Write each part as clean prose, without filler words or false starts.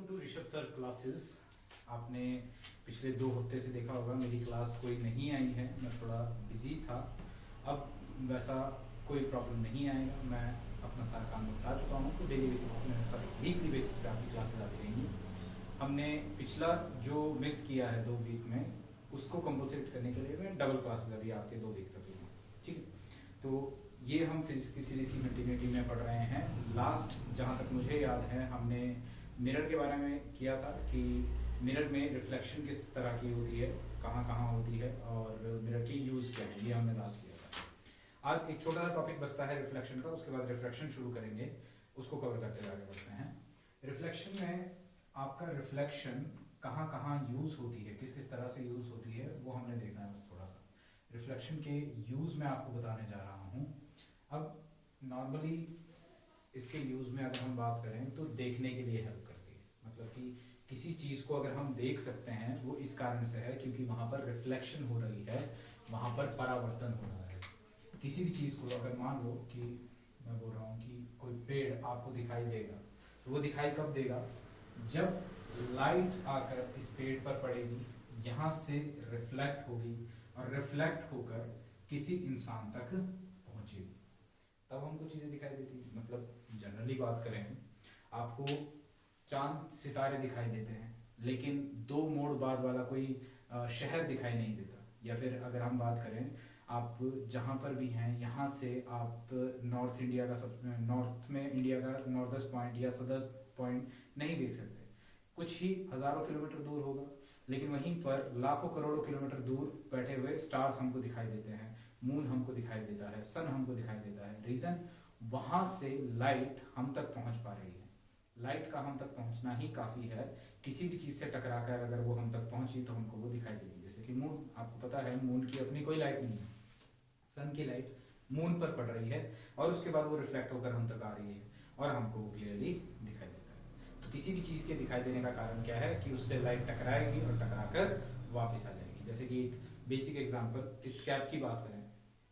To Rishabh sir classes. आपने पिछले 2 हफ्ते से देखा होगा मेरी क्लास कोई नहीं आई है, मैं थोड़ा बिजी था। अब वैसा कोई प्रॉब्लम नहीं आएगा, मैं अपना सारा काम निपटा चुका हूँ, तो डेली बेसिस वीकली बेसिस पे आपकी क्लासेस आती रहेंगी। हमने पिछला जो मिस किया है 2 वीक में उसको कंपनसेट करने के लिए मैं डबल क्लासेस अभी आपके 2 वीक तक लूँगा, ठीक है। तो ये हम फिजिक्स की सीरीज की कंटिन्यूटी में पढ़ रहे हैं। लास्ट जहाँ तक मुझे याद है हमने मिरर के बारे में किया था कि मिरर में रिफ्लेक्शन किस तरह की होती है, कहाँ कहाँ होती है और मिरर की यूज़ क्या है, ये हमने लास्ट किया था। आज एक छोटा सा टॉपिक बचता है रिफ्लेक्शन का, उसके बाद रिफ्लेक्शन शुरू करेंगे, उसको कवर करते हुए आगे बढ़ते हैं। रिफ्लेक्शन में आपका रिफ्लेक्शन कहाँ कहाँ यूज़ होती है, किस किस तरह से यूज़ होती है, वो हमने देखना है बस थोड़ा सा। रिफ्लेक्शन के यूज़ में आपको बताने जा रहा हूँ। अब नॉर्मली इसके यूज़ में अगर हम बात करें तो देखने के लिए हेल्प करती है, मतलब कि किसी चीज़ को अगर हम देख सकते हैं वो इस कारण से है क्योंकि वहाँ पर रिफ्लेक्शन हो रही है, वहाँ पर परावर्तन हो रहा है। किसी भी चीज़ को अगर मान लो कि मैं बोल रहा हूँ कि कोई पेड़ आपको दिखाई देगा, तो वो दिखाई कब देगा, जब लाइट आकर इस पेड़ पर पड़ेगी, यहाँ से रिफ्लेक्ट होगी और रिफ्लेक्ट होकर किसी इंसान तक पहुँचेगी, तब हमको चीज़ें दिखाई देती हैं। मतलब जनरली बात करें, आपको चांद सितारे दिखाई देते हैं लेकिन 2 मोड़ बाद वाला कोई शहर दिखाई नहीं देता। या फिर अगर हम बात करें, आप जहाँ पर भी हैं यहाँ से आप नॉर्थ इंडिया का नॉर्थ में इंडिया का नॉर्दर्स्ट पॉइंट या सदर्स्ट पॉइंट नहीं देख सकते, कुछ ही हज़ारों किलोमीटर दूर होगा, लेकिन वहीं पर लाखों करोड़ों किलोमीटर दूर बैठे हुए स्टार्स हमको दिखाई देते हैं, मून हमको दिखाई देता है, सन हमको दिखाई देता है। रीजन, वहां से लाइट हम तक पहुंच पा रही है। लाइट का हम तक पहुंचना ही काफी है। किसी भी चीज से टकराकर अगर वो हम तक पहुंची तो हमको वो दिखाई देगी। जैसे कि मून, आपको पता है मून की अपनी कोई लाइट नहीं है, सन की लाइट मून पर पड़ रही है और उसके बाद वो रिफ्लेक्ट होकर हम तक आ रही है और हमको वो क्लियरली दिखाई देता है। तो किसी भी चीज के दिखाई देने का कारण क्या है कि उससे लाइट टकराएगी और टकराकर वापस आ जाएगी। जैसे कि एक बेसिक एग्जांपल, इस कैप की बात करें,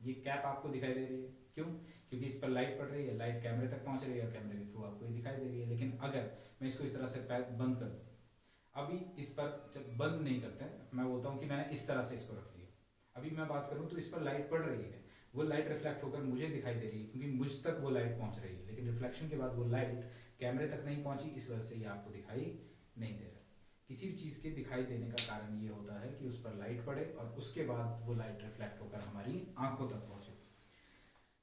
ये कैप आपको दिखाई दे रही है, क्यों? क्योंकि इस पर लाइट पड़ रही है, लाइट कैमरे तक पहुंच रही है, कैमरे के थ्रू आपको ये दिखाई दे रही है। लेकिन अगर मैं इसको इस तरह से बंद कर दूं, अभी इस पर जब बंद नहीं करते हैं, मैं बोलता हूँ कि मैंने इस तरह से इसको रख लिया, अभी मैं बात करूँ तो इस पर लाइट पड़ रही है, वो लाइट रिफ्लेक्ट होकर मुझे दिखाई दे रही है क्योंकि मुझ तक वो लाइट पहुंच रही है, लेकिन रिफ्लेक्शन के बाद वो लाइट कैमरे तक नहीं पहुंची, इस वजह से ये आपको दिखाई नहीं दे रहा। किसी भी चीज़ के दिखाई देने का कारण ये होता है कि उस पर लाइट पड़े और उसके बाद वो लाइट रिफ्लेक्ट होकर हमारी आंखों तक पहुंचे।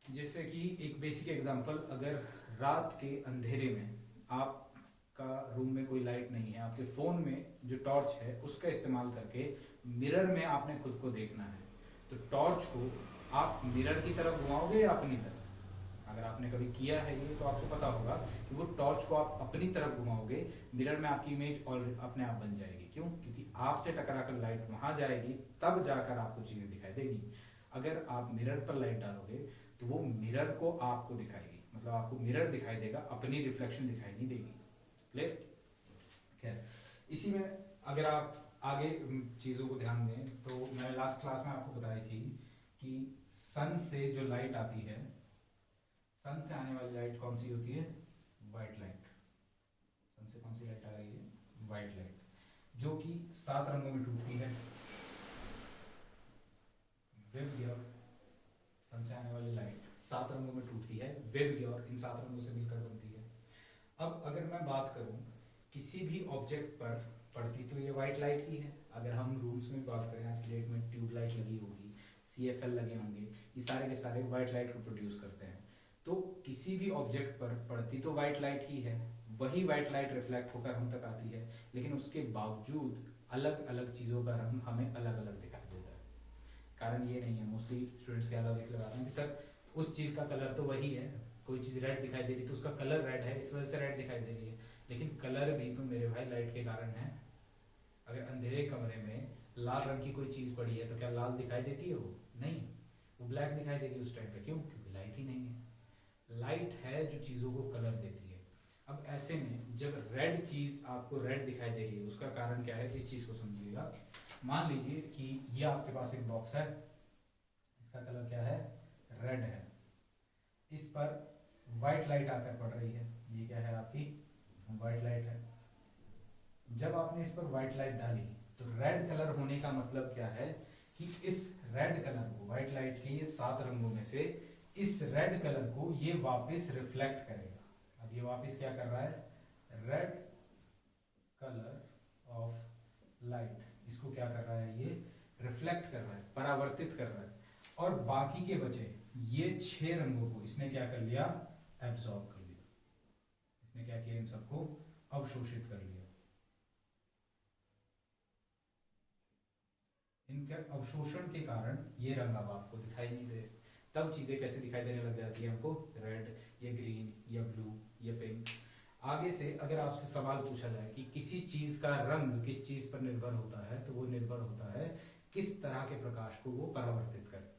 जैसे कि एक बेसिक एग्जांपल, अगर रात के अंधेरे में आपका रूम में कोई लाइट नहीं है, आपके फ़ोन में जो टॉर्च है उसका इस्तेमाल करके मिरर में आपने खुद को देखना है, तो टॉर्च को आप मिरर की तरफ घुमाओगे या अपनी तरफ? अगर आपने कभी किया है ये तो आपको पता होगा कि वो टॉर्च को आप अपनी तरफ घुमाओगे, मिरर में आपकी इमेज और अपने आप बन जाएगी। क्यों? क्योंकि आपसे टकराकर लाइट वहां जाएगी, तब जाकर आपको चीजें दिखाई देगी। अगर आप मिरर पर लाइट डालोगे तो वो मिरर को आपको दिखाएगी, मतलब आपको मिरर दिखाई देगा, अपनी रिफ्लेक्शन दिखाई नहीं देगी। क्लियर? खैर, इसी में अगर आप आगे चीजों को ध्यान दें तो मैंने लास्ट क्लास में आपको बताई थी कि सन से जो लाइट आती है, सन से आने वाली लाइट कौन सी होती है? White light. सन से कौन सी लाइट आ रही है? व्हाइट लाइट, जो कि 7 रंगों में टूटती है। वेव गियर, सन से आने वाली लाइट 7 रंगों में टूटती है, वेव गियर इन 7 रंगों से मिलकर बनती है। अब अगर मैं बात करूं, किसी भी ऑब्जेक्ट पर पड़ती तो ये व्हाइट लाइट ही है। अगर हम रूम्स में बात करें, आज की डेट में ट्यूबलाइट लगी होगी, CFL लगे होंगे, ये सारे के सारे व्हाइट लाइट को प्रोड्यूस करते हैं। तो किसी भी ऑब्जेक्ट पर पड़ती तो व्हाइट लाइट ही है, वही व्हाइट लाइट रिफ्लेक्ट होकर हम तक आती है, लेकिन उसके बावजूद अलग अलग चीज़ों का रंग हमें अलग अलग दिखाई देता है। कारण ये नहीं है, मोस्टली स्टूडेंट्स क्या लॉजिक लगाते हैं कि सर उस चीज़ का कलर तो वही है, कोई चीज़ रेड दिखाई दे रही तो उसका कलर रेड है, इस वजह से रेड दिखाई दे रही है, लेकिन कलर भी तो मेरे भाई लाइट के कारण है। अगर अंधेरे कमरे में लाल रंग की कोई चीज़ पड़ी है तो क्या लाल दिखाई देती है? वो नहीं, वो ब्लैक दिखाई देगी उस टाइम पे। क्यों? क्योंकि लाइट ही नहीं है। लाइट है जो चीज़ों को कलर देती है। अब ऐसे में जब रेड चीज़ आपको रेड दिखाई दे रही है, उसका कारण क्या है, इस चीज़ को समझिएगा। मान लीजिए कि ये आपके पास एक बॉक्स है, इसका कलर क्या है? रेड है। इस पर व्हाइट लाइट आकर पड़ रही है, ये क्या है? आपकी व्हाइट लाइट है। पर व्हाइट लाइट डाली तो रेड कलर होने का मतलब क्या है कि इस रेड कलर को, व्हाइट लाइट के ये 7 रंगों में से इस रेड कलर को ये वापस रिफ्लेक्ट करेगा। अब ये वापस क्या कर रहा है, रेड कलर ऑफ लाइट, इसको क्या कर रहा है, ये रिफ्लेक्ट कर रहा है, परावर्तित कर रहा है। और बाकी के बचे ये 6 रंगों को इसने क्या कर लिया, एब्जॉर्ब कर लिया। इसने क्या किया, इन सबको अवशोषित कर लिया। इनके अवशोषण के कारण ये रंग अब आपको दिखाई नहीं दे। तब चीजें कैसे दिखाई देने लग जाती है हमको, रेड या ग्रीन या ब्लू या पिंक। आगे से अगर आपसे सवाल पूछा जाए कि किसी चीज का रंग किस चीज पर निर्भर होता है, तो वो निर्भर होता है किस तरह के प्रकाश को वो परावर्तित करे।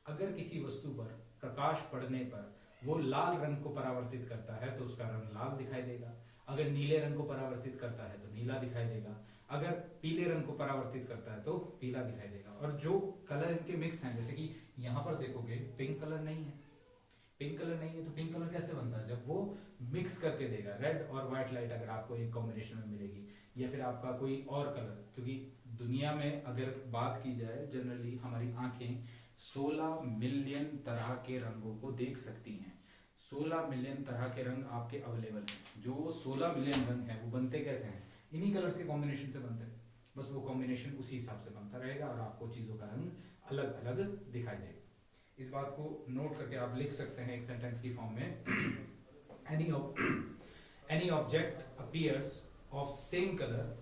अगर किसी वस्तु पर प्रकाश पड़ने पर वो लाल रंग को परावर्तित करता है तो उसका रंग लाल दिखाई देगा। अगर नीले रंग को परावर्तित करता है तो नीला दिखाई देगा। अगर पीले रंग को परावर्तित करता है तो पीला दिखाई देगा। और जो कलर इनके मिक्स हैं, जैसे कि यहाँ पर देखोगे पिंक कलर नहीं है, पिंक कलर नहीं है तो पिंक कलर कैसे बनता है, जब वो मिक्स करके देगा। रेड और व्हाइट लाइट अगर आपको एक कॉम्बिनेशन में मिलेगी, या फिर आपका कोई और कलर, क्योंकि दुनिया में अगर बात की जाए जनरली हमारी आंखें 16 मिलियन तरह के रंगों को देख सकती हैं। 16 मिलियन तरह के रंग आपके अवेलेबल हैं। जो 16 मिलियन रंग हैं वो बनते कैसे हैं, इन्हीं कलर्स के कॉम्बिनेशन से बनते हैं। बस वो कॉम्बिनेशन उसी हिसाब से बनता रहेगा और आपको चीजों का रंग अलग अलग दिखाई देगा। इस बात को नोट करके आप लिख सकते हैं एक सेंटेंस की फॉर्म में, any object appears of same colour,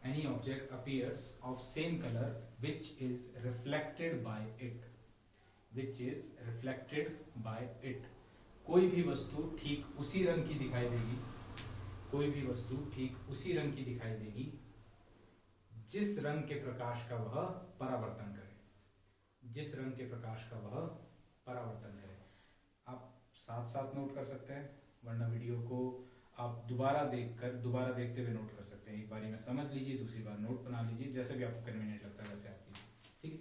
any object appears of same color which is reflected by it, which is reflected by it। कोई भी वस्तु ठीक उसी रंग की दिखाई देगी, कोई भी वस्तु ठीक उसी रंग की दिखाई देगी जिस रंग के प्रकाश का वह परावर्तन करे, जिस रंग के प्रकाश का वह परावर्तन करे। आप साथ साथ नोट कर सकते हैं, वरना वीडियो को आप दोबारा देखते हुए नोट कर सकते हैं। एक बारी में समझ लीजिए, दूसरी बार नोट बना लीजिए, जैसे भी आपको कन्वीनियंट लगता है वैसे आप कीजिए, ठीक है।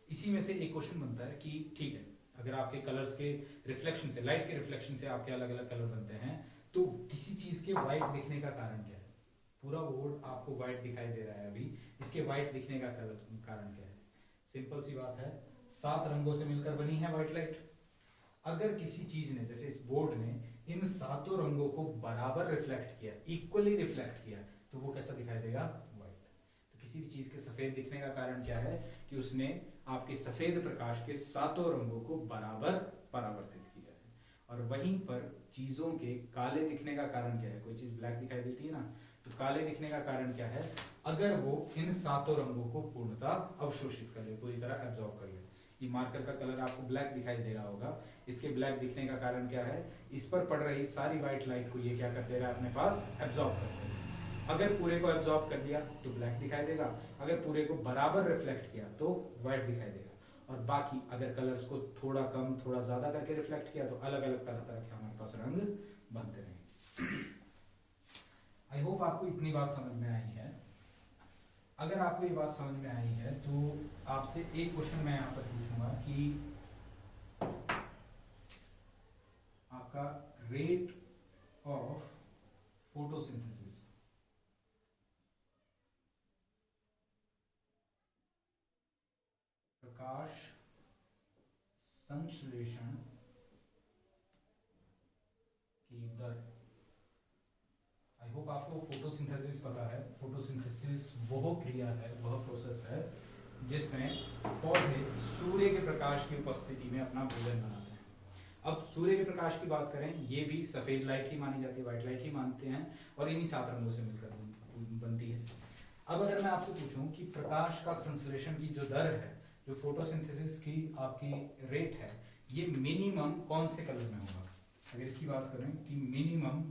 इसी में से एक क्वेश्चन बनता है कि ठीक है, अगर आपके कलर्स के रिफ्लेक्शन से, लाइट के रिफ्लेक्शन से आपके अलग अलग कलर बनते हैं, तो किसी चीज के व्हाइट दिखने का कारण क्या है। पूरा बोर्ड आपको व्हाइट दिखाई दे रहा है अभी, इसके व्हाइट दिखने का कारण क्या है। सिंपल सी बात है, 7 रंगों से मिलकर बनी है व्हाइट लाइट। अगर किसी चीज ने, जैसे इस बोर्ड ने इन 7 रंगों को बराबर रिफ्लेक्ट किया, इक्वली रिफ्लेक्ट किया, तो वो कैसा दिखाई देगा, व्हाइट। तो किसी भी चीज के सफेद दिखने का कारण क्या है कि उसने आपके सफेद प्रकाश के 7 रंगों को बराबर परावर्तित किया है। और वहीं पर चीजों के काले दिखने का कारण क्या है, कोई चीज ब्लैक दिखाई देती है ना, तो काले दिखने का कारण क्या है, अगर वो इन 7 रंगों को पूर्णतः अवशोषित कर ले, पूरी तरह एब्जॉर्ब कर ले। ये मार्कर का कलर आपको ब्लैक दिखाई दे रहा होगा, इसके ब्लैक दिखने का कारण क्या है, इस पर पड़ रही सारी व्हाइट लाइट को ये क्या कर दे रहा है, अपने पास एब्जॉर्ब कर दे रहा है। अगर पूरे को एब्जॉर्ब कर लिया तो ब्लैक दिखाई देगा, अगर पूरे को बराबर रिफ्लेक्ट किया तो व्हाइट दिखाई देगा। और बाकी अगर कलर्स को थोड़ा कम थोड़ा ज्यादा करके रिफ्लेक्ट किया तो अलग अलग तरह तरह के हमारे पास रंग बनते रहेंगे। आई होप आपको इतनी बात समझ में आई है। अगर आपको ये बात समझ में आई है तो आपसे एक क्वेश्चन मैं यहाँ पर पूछूंगा कि आपका रेट ऑफ फोटोसिंथेसिस, प्रकाश संश्लेषण की दर। आई होप आपको फोटोसिंथेसिस पता है। फोटोसिंथेसिस वह क्रिया है, वह प्रोसेस है जिसमें पौधे सूर्य के प्रकाश की उपस्थिति में अपना भोजन बनाते हैं। अब सूर्य के प्रकाश की बात करें, ये भी सफेद लाइट ही मानी जाती है, व्हाइट लाइट ही मानते हैं, और इन्हीं 7 रंगों से मिलकर बनती है। अब अगर मैं आपसे पूछूं कि प्रकाश का संश्लेषण की जो दर है, जो फोटोसिंथेसिस की आपकी रेट है, ये मिनिमम कौन से कलर में होगा। अगर इसकी बात करें कि मिनिमम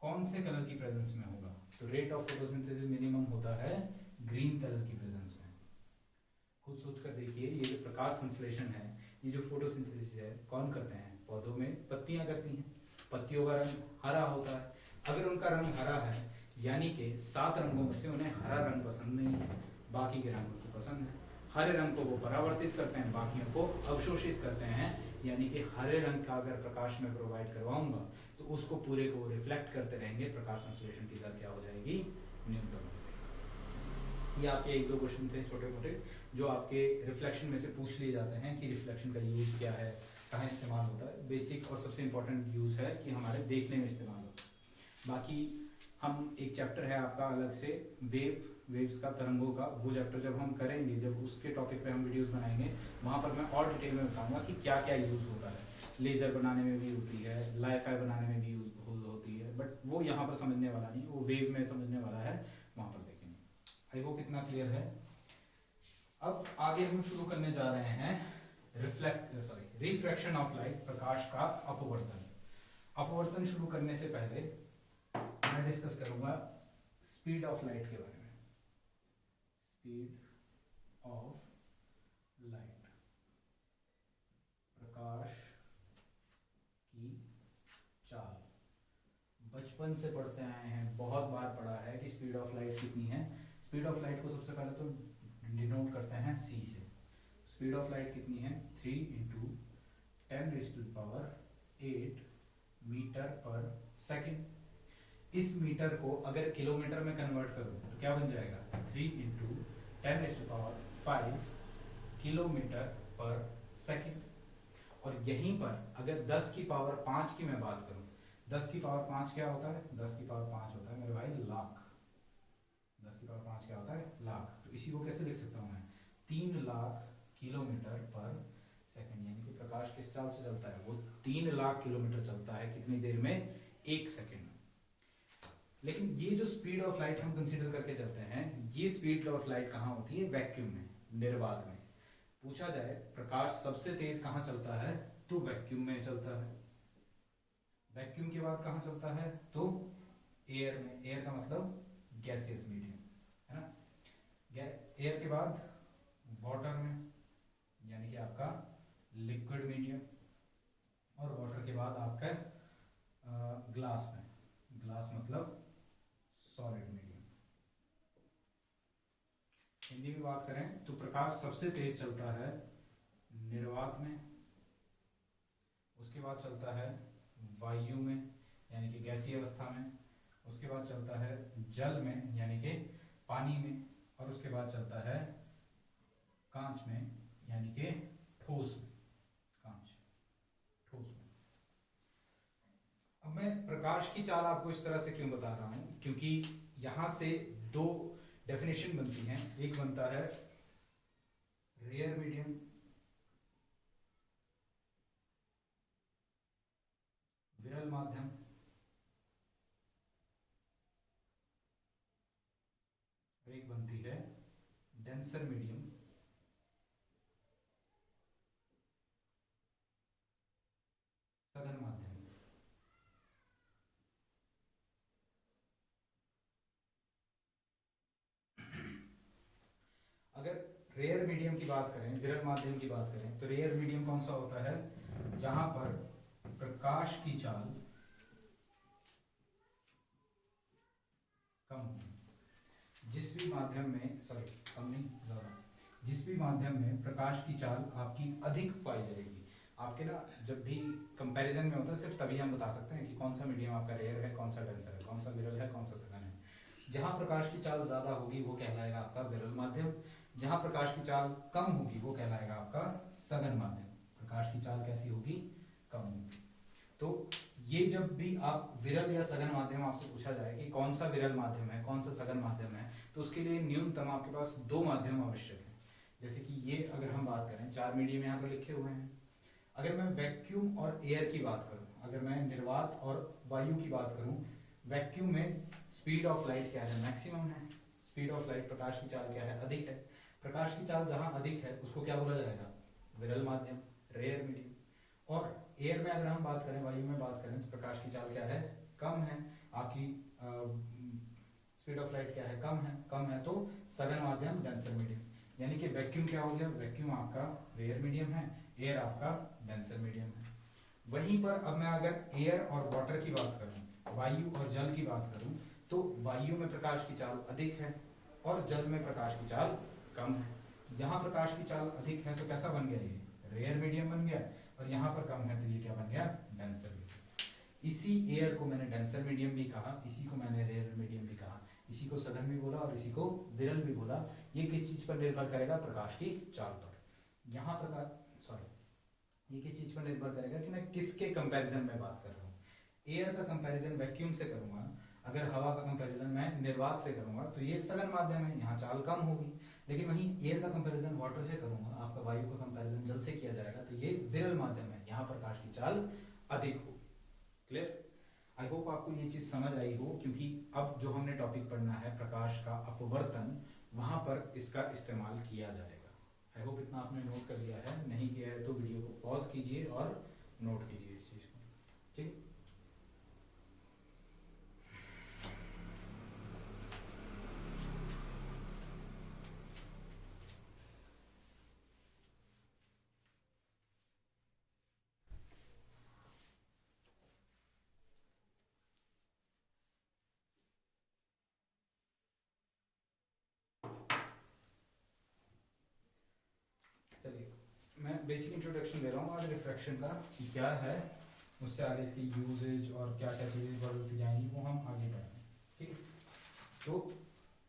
कौन से कलर की प्रेजेंस में होगा, तो रेट ऑफ फोटोसिंथेसिस मिनिमम होता है ग्रीन कलर की प्रेजेंस में। खुद सोच कर देखिए, ये जो प्रकाश संश्लेषण है, ये जो फोटोसिंथेसिस है, कौन करते हैं, पौधों में पत्तियां करती हैं। पत्तियों का रंग हरा होता है। अगर उनका रंग हरा है, यानी कि 7 रंगों में से उन्हें हरा रंग पसंद नहीं है, बाकी के रंगों को पसंद है। हरे रंग को वो परावर्तित करते हैं, बाकियों को अवशोषित करते हैं। यानी कि हरे रंग का अगर प्रकाश मैं प्रोवाइड करवाऊंगा तो उसको पूरे को रिफ्लेक्ट करते रहेंगे, प्रकाश संश्लेषण की दर क्या हो जाएगी, न्यूनतम मिलेगा। ये आपके एक दो क्वेश्चन थे छोटे मोटे जो आपके रिफ्लेक्शन में से पूछ लिए जाते हैं कि रिफ्लेक्शन का यूज़ क्या है, कहाँ इस्तेमाल होता है। बेसिक और सबसे इम्पोर्टेंट यूज़ है कि हमारे देखने में इस्तेमाल होता है। बाकी हम एक चैप्टर है आपका अलग से वेव्स का, तरंगों का, वो चैप्टर जब हम करेंगे, जब उसके टॉपिक पे हम वीडियोस बनाएंगे, वहाँ पर मैं और डिटेल में बताऊंगा कि क्या क्या यूज़ होता है। लेज़र बनाने में भी होती है, लाइफाई बनाने में भी यूज होती है, बट वो यहाँ पर समझने वाला नहीं, वो वेव में समझने वाला है, वहाँ पर देखेंगे। आई होप इतना क्लियर है। अब आगे हम शुरू करने जा रहे हैं रिफ्रैक्शन ऑफ लाइट, प्रकाश का अपवर्तन। अपवर्तन शुरू करने से पहले मैं डिस्कस करूंगा स्पीड ऑफ लाइट के बारे में। स्पीड ऑफ लाइट, प्रकाश की चाल। बचपन से पढ़ते आए हैं, बहुत बार पढ़ा है कि स्पीड ऑफ लाइट कितनी है। स्पीड ऑफ लाइट को सबसे पहले तो डिनोट करते हैं c से। स्पीड ऑफ लाइट कितनी है? 3 × 10⁸ मीटर पर सेकेंड। इस मीटर को अगर किलोमीटर में कन्वर्ट करो तो क्या बन जाएगा? 3 × 10⁵ किलोमीटर पर सेकेंड। और यहीं पर अगर 10 की पावर 5 की मैं बात करूं, 10 की पावर 5 क्या होता है? 10 की पावर 5 होता है मेरे भाई लाख। 10 की पावर 5 क्या होता है? लाख। तो इसी को कैसे लिख सकता हूं मैं? 3 लाख किलोमीटर पर सेकंड। यानी कि प्रकाश किस चाल से चलता है? वो 3 लाख किलोमीटर चलता है कितनी देर में? 1 सेकंड। लेकिन ये जो स्पीड ऑफ लाइट हम कंसीडर करके चलते हैं, ये स्पीड ऑफ लाइट कहाँ होती है? वैक्यूम में, निर्वात में। पूछा जाए प्रकाश सबसे तेज कहाँ चलता है, तो वैक्यूम में चलता है। वैक्यूम के बाद कहाँ चलता है? तो एयर में। एयर का मतलब गैसियस मीडियम, है ना। एयर के बाद वाटर में, यानी कि आपका लिक्विड मीडियम। और वाटर के बाद आपका ग्लास में। ग्लास मतलब सॉलिड मीडियम। हिंदी में बात करें तो प्रकाश सबसे तेज चलता है निर्वात में, उसके बाद चलता है वायु में यानी कि गैसीय अवस्था में, उसके बाद चलता है जल में यानी कि पानी में, और उसके बाद चलता है कांच में यानी कि ठोस में। कांच, ठोस में। अब मैं प्रकाश की चाल आपको इस तरह से क्यों बता रहा हूं? क्योंकि यहां से दो डेफिनेशन बनती हैं। एक बनता है रेयर मीडियम, विरल माध्यम, और एक बनती है डेंसर मीडियम, सघन माध्यम। अगर रेयर मीडियम की बात करें, विरल माध्यम की बात करें, तो रेयर मीडियम कौन सा होता है? जहां पर प्रकाश की चाल कम हो। जिस भी माध्यम में, सॉरी कम नहीं, ज्यादा, जिस भी माध्यम में प्रकाश की चाल आपकी अधिक पाई जाएगी। आपके ना जब भी कंपैरिजन में होता है, सिर्फ तभी हम बता सकते हैं कि कौन सा मीडियम आपका रेयर है, कौन सा डेंसर है, कौन सा विरल है, कौन सा सघन है। जहां प्रकाश की चाल ज्यादा होगी वो कहलाएगा आपका विरल माध्यम, जहां प्रकाश की चाल कम होगी वो कहलाएगा आपका सघन माध्यम। प्रकाश की चाल कैसी होगी? कम होगी। तो ये जब भी आप विरल या सघन माध्यम आपसे पूछा जाए कि कौन सा विरल माध्यम है, कौन सा सघन माध्यम है, तो उसके लिए न्यूनतम आपके पास 2 माध्यम आवश्यक है। जैसे कि ये अगर हम बात करें, 4 मीडियम यहाँ पर लिखे हुए हैं। अगर मैं वैक्यूम और एयर की बात करूं, अगर मैं निर्वात और वायु की बात करूं, वैक्यूम में स्पीड ऑफ लाइट क्या है? मैक्सिमम है। स्पीड ऑफ लाइट, प्रकाश की चाल क्या है? अधिक है। प्रकाश की चाल जहां अधिक है उसको क्या बोला जाएगा? विरल माध्यम, रेयर मीडियम। और एयर में अगर हम बात करें, वायु में बात करें, तो प्रकाश की चाल क्या है? कम है। आपकी स्पीड ऑफ लाइट क्या है? कम है, तो सघन माध्यम, डेंसर मीडियम। यानी कि वैक्यूम क्या हो गया? वैक्यूम आपका रेयर मीडियम है, एयर आपका डेंसर मीडियम है। वहीं पर अब मैं अगर एयर और वाटर की बात करूं, वायु और जल की बात करूं, तो वायु में प्रकाश की चाल अधिक है और जल में प्रकाश की चाल कम है। यहाँ प्रकाश की चाल अधिक है तो कैसा बन गया? ये रेयर मीडियम बन गया, और यहाँ पर कम है तो ये क्या बन गया? Denser medium. इसी एयर को मैंने डेंसर मीडियम भी कहा, इसी को मैंने रेयर मीडियम भी कहा। इसी को सघन भी बोला और इसी को विरल भी बोला। ये किस चीज पर निर्भर करेगा? प्रकाश की चाल पर। यहाँ ये किस चीज पर निर्भर करेगा कि मैं किसके कंपैरिजन में बात कर रहा हूँ। एयर का कंपैरिजन वैक्यूम से करूंगा, अगर हवा का कंपैरिजन मैं निर्वात से करूंगा तो ये सघन माध्यम है, यहाँ चाल कम होगी। लेकिन वहीं एयर का कंपैरिजन वाटर से करूंगा, आपका वायु का कंपैरिजन जल से किया जाएगा, तो ये विरल माध्यम है, यहाँ प्रकाश की चाल अधिक होगी। क्लियर? आई होप आपको ये चीज समझ आई हो, क्योंकि अब जो हमने टॉपिक पढ़ना है प्रकाश का अपवर्तन, वहां पर इसका इस्तेमाल किया जाएगा। आई होप इतना आपने नोट कर लिया है, नहीं किया है तो वीडियो को पॉज कीजिए और नोट कीजिए इस चीज को। ठीक, चलिए मैं बेसिक इंट्रोडक्शन दे रहा हूँ आज रिफ्रैक्शन का, क्या है, उससे आगे इसकी यूजेज और क्या क्या चीज़ें बढ़ती जाएंगी वो हम आगे पढ़ेंगे। ठीक है, तो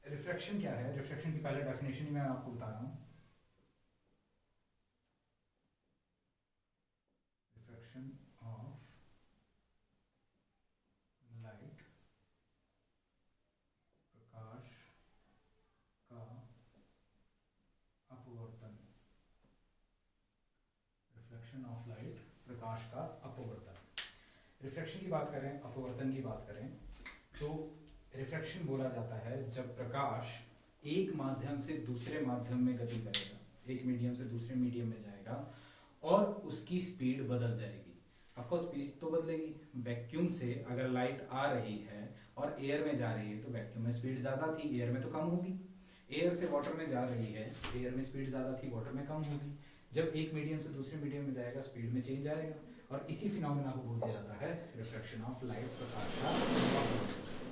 रिफ्रैक्शन क्या है? रिफ्रैक्शन की पहले डेफिनेशन ही मैं आपको बता रहा हूँ। रिफ्रैक्शन ऑफ लाइट, प्रकाश का अपवर्तन। रिफ्लेक्शन ऑफ लाइट, प्रकाश का अपवर्तन। रिफ्रैक्शन की बात करें, अपवर्तन की बात करें, तो रिफ्रैक्शन बोला जाता है जब प्रकाश एक माध्यम से दूसरे माध्यम में गति करेगा, एक मीडियम से दूसरे मीडियम में जाएगा और उसकी स्पीड बदल जाएगी। ऑफकोर्स स्पीड तो बदलेगी। वैक्यूम से अगर लाइट आ रही है और एयर में जा रही है तो वैक्यूम में स्पीड ज्यादा थी, एयर में तो कम होगी। एयर से वाटर में जा रही है, एयर में स्पीड ज्यादा थी, वाटर में कम होगी। जब एक मीडियम से दूसरे मीडियम में जाएगा स्पीड में चेंज आएगा, और इसी फिनोमेना को बोल दिया जाता है रिफ्रैक्शन ऑफ लाइट, प्रकाश का।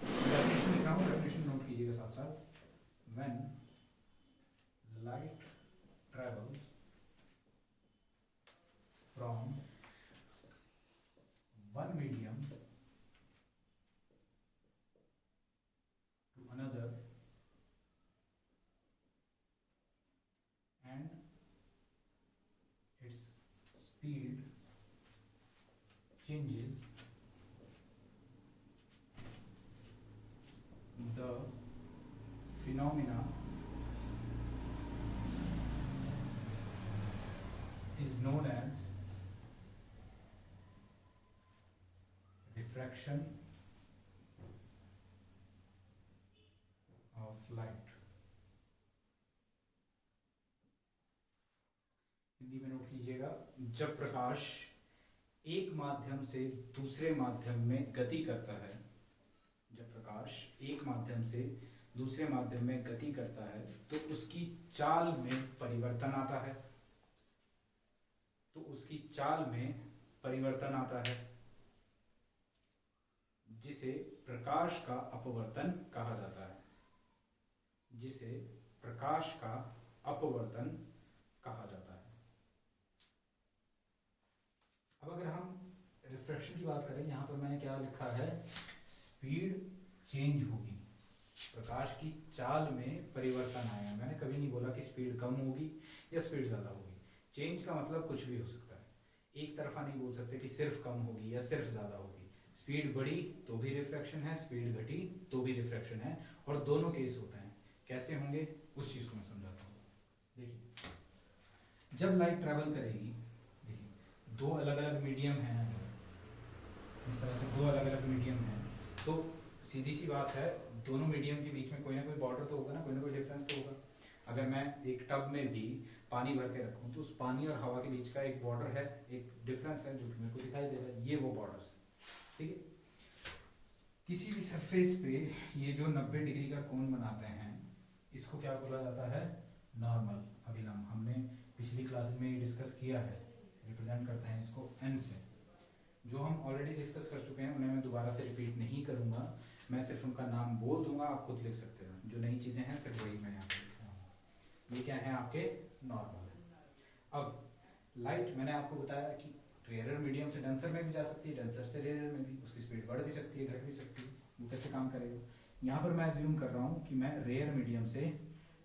डेफिनेशन लिख रहा हूँ, डेफिनेशन नोट कीजिएगा साथ साथ। When light travels from one medium to another and its speed changes, the phenomena is known as refraction of light। Hindi में नोट कीजिएगा, जब प्रकाश एक माध्यम से दूसरे माध्यम में गति करता है, जब प्रकाश एक माध्यम से दूसरे माध्यम में गति करता है तो उसकी चाल में परिवर्तन आता है, तो उसकी चाल में परिवर्तन आता है, जिसे प्रकाश का अपवर्तन कहा जाता है, जिसे प्रकाश का अपवर्तन कहा जाता है। अब अगर हम रिफ्रैक्शन की बात करें, यहां पर मैंने क्या लिखा है? स्पीड चेंज होगी, प्रकाश की चाल में परिवर्तन आएगा। मैंने कभी नहीं बोला कि स्पीड कम होगी या स्पीड ज्यादा होगी। चेंज का मतलब कुछ भी हो सकता है, एक तरफा नहीं बोल सकते कि सिर्फ कम होगी या सिर्फ ज्यादा होगी। स्पीड बढ़ी तो भी रिफ्रैक्शन है, स्पीड घटी तो भी रिफ्रैक्शन है, और दोनों केस होते हैं। कैसे होंगे उस चीज को मैं समझाता हूँ। देखिए, जब लाइट ट्रैवल करेगी, देखिए दो अलग अलग मीडियम हैं, इस तरह से दो अलग अलग मीडियम हैं, तो सीधी सी बात है दोनों मीडियम के बीच में कोई ना कोई बॉर्डर तो होगा ना कोई डिफरेंस तो होगा। अगर मैं एक टब में भी पानी भर के रखूं तो उस पानी और हवा के बीच का एक बॉर्डर है, एक डिफरेंस है जो कि मेरे को दिखाई दे रहा है, ये वो बॉर्डर्स है। ठीक है, किसी भी सरफेस पे ये जो 90 डिग्री का कोण बनाते हैं, इसको क्या बोला जाता है? नॉर्मल अभिलंब। हमने पिछली क्लास में डिस्कस किया है, रिप्रेजेंट करते हैं इसको n से। जो हम ऑलरेडी डिस्कस कर चुके हैं उन्हें मैं दोबारा से रिपीट नहीं करूंगा, मैं सिर्फ उनका नाम बोल दूंगा, आप खुद लिख सकते हैं। जो नई चीजें हैं सिर्फ वही मैं यहाँ पे लिख रहा हूँ। ये क्या है? आपके नॉर्मल है। अब लाइट मैंने आपको बताया कि रेयर मीडियम से डेंसर में भी जा सकती है, डेंसर से रेयर में भी, उसकी स्पीड बढ़ भी सकती है, घट भी सकती है। वो कैसे काम करेगा? यहाँ पर मैं अज्यूम कर रहा हूँ कि मैं रेयर मीडियम से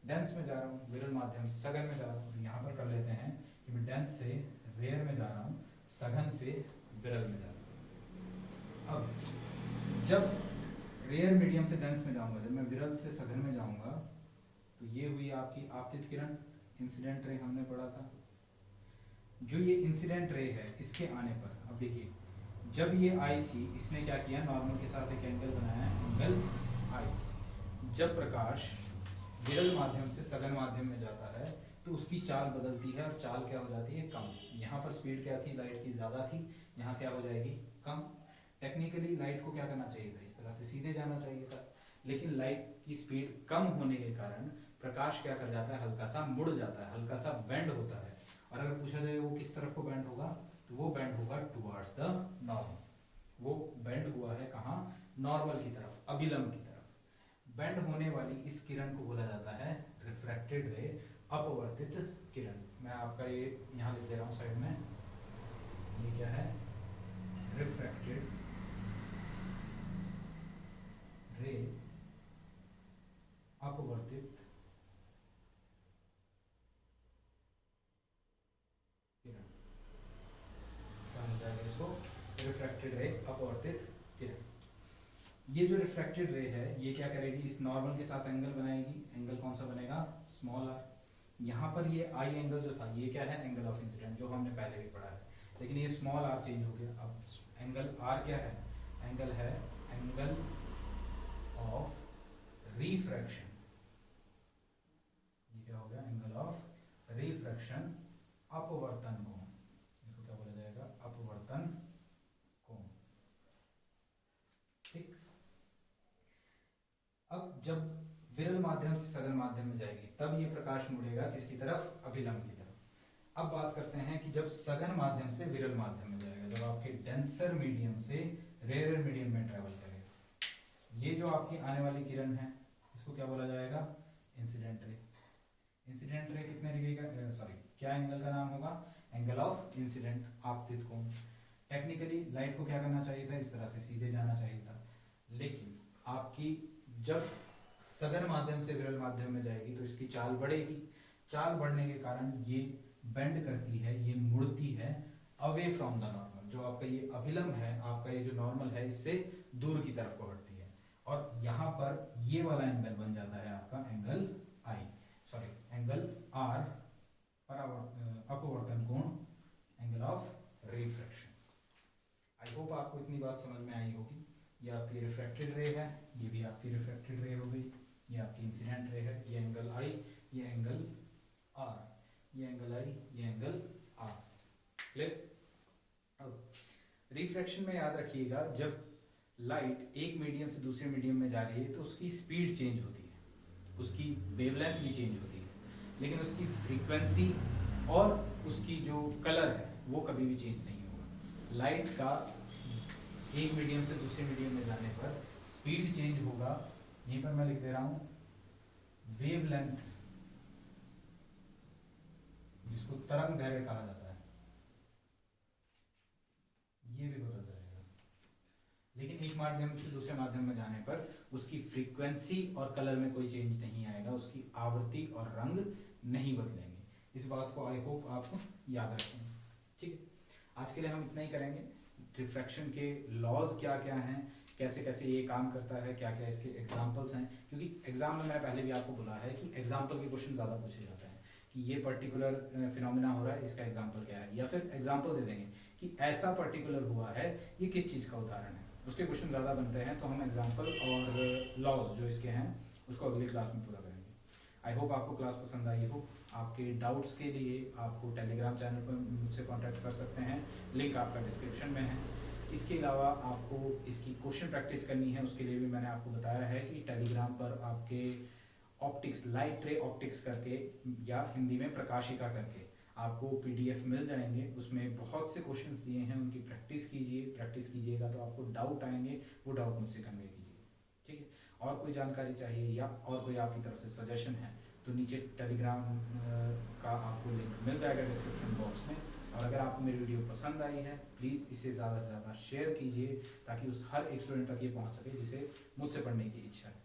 डेंस में जा रहा हूँ, विरल माध्यम से सघन में जा रहा हूँ। तो यहाँ पर कर लेते हैं कि मैं डेंस से रेयर में जा रहा हूँ, सघन से विरल में जा रहा हूँ। अब जब रेयर मीडियम से डेंस में जाऊंगा, जब मैं विरल से सघन में जाऊंगा, तो ये हुई आपकी आपतित किरण, इंसिडेंट रे हमने पढ़ा था। जो ये इंसिडेंट रे है, इसके आने पर अब देखिए, जब ये आई थी, इसने क्या किया, नॉर्मल के साथ एक एंगल बनाया, एंगल आई। जब प्रकाश विरल माध्यम से सघन माध्यम में जाता है तो उसकी चाल बदलती है, और चाल क्या हो जाती है, कम। यहाँ पर स्पीड क्या थी, लाइट की ज्यादा थी, यहाँ क्या हो जाएगी, कम। टेक्निकली लाइट को क्या करना चाहिए था, इस तरह से सीधे जाना चाहिए था, लेकिन लाइट की स्पीड कम होने के कारण प्रकाश क्या कर जाता है, हल्का सा मुड़ जाता है, हल्का सा बेंड होता है। और अगर पूछा जाए वो किस तरफ को बेंड होगा, तो वो बेंड होगा टुवर्ड्स द नॉर्मल। वो बेंड हुआ है कहाँ, नॉर्मल की तरफ, अभिलंब की तरफ। बेंड होने वाली इस किरण को बोला जाता है रिफ्रैक्टेड रे, अपवर्तित किरण। मैं आपका ये यहाँ लिख दे रहा हूँ साइड में, ये क्या है, रिफ्रैक्टेड रे, अपवर्तित किरण। क्या हो जाएगा इसको, रिफ्रैक्टेड रे, अपवर्तित किरण। ये जो रिफ्रैक्टेड रे है, ये क्या करेगी, इस नॉर्मल के साथ एंगल बनाएगी। एंगल कौन सा बनेगा, स्मॉल आर। यहाँ पर ये आई एंगल जो था, ये क्या है, एंगल ऑफ इंसिडेंट, जो हमने पहले भी पढ़ा है। लेकिन ये स्मॉल आर चेंज हो गया। अब एंगल आर क्या है, एंगल है एंगल ऑफ रिफ्रैक्शन। ये क्या हो गया, एंगल ऑफ रिफ्रैक्शन, अपवर्तन कोण। इसको क्या बोला जाएगा, अपवर्तन कोण। ठीक। अब जब विरल माध्यम से सघन माध्यम में जाएगी, तब ये प्रकाश मुड़ेगा किसकी तरफ, अभिलंब की तरफ। अब बात करते हैं कि जब सघन माध्यम से विरल माध्यम में जाएगा, जब आपके डेंसर मीडियम से रेयर मीडियम में ट्रेवल करेगा, ये जो आपकी आने वाली किरण है, इसको क्या बोला जाएगा, इंसिडेंट रे। इंसिडेंट रे कितने डिग्री का, सॉरी, क्या एंगल का नाम होगा, एंगल ऑफ इंसिडेंट, आपतित कोण। टेक्निकली लाइट को क्या करना चाहिए था, इस तरह से सीधे जाना चाहिए था, लेकिन आपकी जब सघन माध्यम से विरल माध्यम में जाएगी तो इसकी चाल बढ़ेगी। चाल बढ़ने के कारण ये बेंड करती है, ये मुड़ती है अवे फ्रॉम द नॉर्मल। जो आपका ये अभिलंब है, आपका ये जो नॉर्मल है, इससे दूर की तरफ को हटती है, और यहाँ पर ये वाला एंगल बन जाता है आपका angle I, sorry angle R, अपवर्तन कोण, angle of refraction. I hope आपको इतनी बात समझ में आई होगी। ये आपकी रिफ्रैक्टेड रे है, ये भी आपकी रिफ्रैक्टेड रे हो गई, ये आपकी इंसिडेंट रे है, ये एंगल आई, ये एंगल आर, ये एंगल आई, ये एंगल आर। क्लियर। अब रिफ्रैक्शन में याद रखिएगा, जब लाइट एक मीडियम से दूसरे मीडियम में जा रही है तो उसकी स्पीड चेंज होती है, उसकी वेवलेंथ भी चेंज होती है, लेकिन उसकी फ्रीक्वेंसी और उसकी जो कलर है वो कभी भी चेंज नहीं होगा। लाइट का एक मीडियम से दूसरे मीडियम में जाने पर स्पीड चेंज होगा, यहीं पर मैं लिख दे रहा हूं, वेवलेंथ, जिसको तरंग दैर्घ्य कहा जाता है, ये भी बदल जाएगा। लेकिन एक माध्यम से दूसरे माध्यम में जाने पर उसकी फ्रीक्वेंसी और कलर में कोई चेंज नहीं आएगा, उसकी आवृत्ति और रंग नहीं बदलेंगे। इस बात को आई होप आप याद रखें। ठीक है, आज के लिए हम इतना ही करेंगे। रिफ्रैक्शन के लॉज क्या क्या हैं, कैसे कैसे ये काम करता है, क्या क्या इसके एग्जांपल्स हैं, क्योंकि एग्जाम में मैंने पहले भी आपको बोला है कि एग्जांपल के क्वेश्चन ज़्यादा पूछे जाते हैं कि ये पर्टिकुलर फिनोमिना हो रहा है, इसका एग्जांपल क्या है, या फिर एग्जांपल दे देंगे कि ऐसा पर्टिकुलर हुआ है, ये किस चीज़ का उदाहरण है। उसके क्वेश्चन ज़्यादा बनते हैं, तो हम एग्जाम्पल और लॉज जो इसके हैं उसको अगली क्लास में पूरा करेंगे। आई होप आपको क्लास पसंद आई हो। आपके डाउट्स के लिए आपको टेलीग्राम चैनल पर मुझसे कांटेक्ट कर सकते हैं, लिंक आपका डिस्क्रिप्शन में है। इसके अलावा आपको इसकी क्वेश्चन प्रैक्टिस करनी है, उसके लिए भी मैंने आपको बताया है कि टेलीग्राम पर आपके ऑप्टिक्स, लाइट रे ऑप्टिक्स करके या हिंदी में प्रकाशिका करके आपको पीडीएफ मिल जाएंगे। उसमें बहुत से क्वेश्चंस दिए हैं, उनकी प्रैक्टिस कीजिए। प्रैक्टिस कीजिएगा तो आपको डाउट आएंगे, वो डाउट मुझसे कन्वे कीजिए। ठीक है, और कोई जानकारी चाहिए या और कोई आपकी तरफ से सजेशन है तो नीचे टेलीग्राम का आपको लिंक मिल जाएगा डिस्क्रिप्शन बॉक्स में। और अगर आपको मेरी वीडियो पसंद आई है, प्लीज़ इसे ज़्यादा से ज़्यादा शेयर कीजिए ताकि उस हर एक स्टूडेंट तक ये पहुंच सके जिसे मुझसे पढ़ने की इच्छा है।